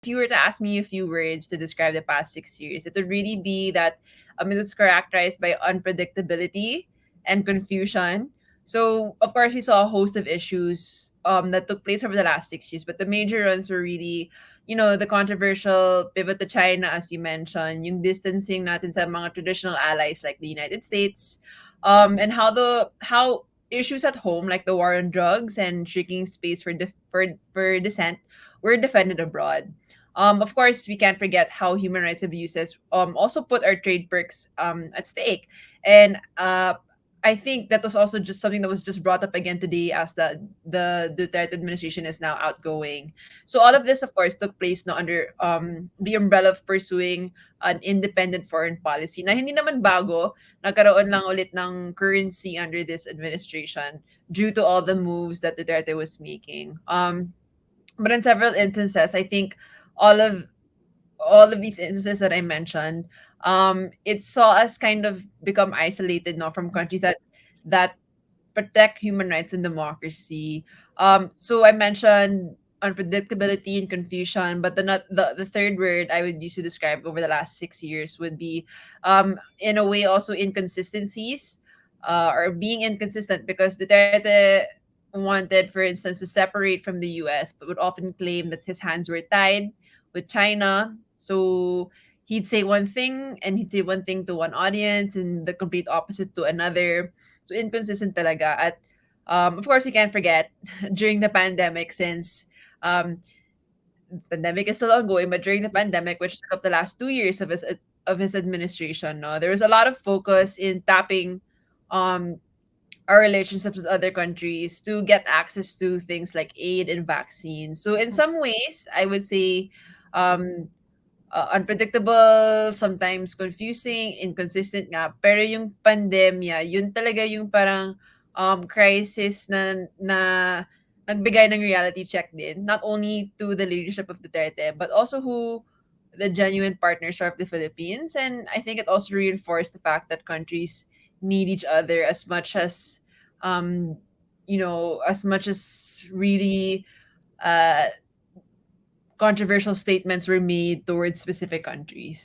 if you were to ask me a few words to describe the past 6 years, it would really be that it was characterized by unpredictability and confusion. So, of course, we saw a host of issues that took place over the last 6 years, but the major ones were really, the controversial pivot to China, as you mentioned, yung distancing natin sa mga traditional allies like the United States, and how issues at home like the war on drugs and shrinking space for dissent were defended abroad. Of course, we can't forget how human rights abuses also put our trade perks at stake. And I think that was also just something that was just brought up again today as the Duterte administration is now outgoing. So all of this, of course, took place no under the umbrella of pursuing an independent foreign policy na hindi naman bago, nagkaroon lang ulit ng currency under this administration due to all the moves that Duterte was making. But in several instances, I think all of all of these instances that I mentioned, it saw us kind of become isolated now from countries that protect human rights and democracy. So I mentioned unpredictability and confusion, but the third word I would use to describe over the last 6 years would be, in a way, also inconsistencies, or being inconsistent because Duterte wanted, for instance, to separate from the U.S., but would often claim that his hands were tied with China. So he'd say one thing and he'd say one thing to one audience and the complete opposite to another. So inconsistent talaga. At of course, we can't forget during the pandemic, since um, pandemic is still ongoing, but during the pandemic, which took up the last 2 years of his administration, no, there was a lot of focus in tapping um our relationships with other countries to get access to things like aid and vaccines. So in some ways, I would say um unpredictable, sometimes confusing, inconsistent nga. Pero yung pandemya, yun talaga yung parang crisis na nagbigay ng reality check din, not only to the leadership of Duterte, but also who the genuine partners are of the Philippines. And I think it also reinforced the fact that countries need each other as much as, um, as much as really uh, controversial statements were made towards specific countries.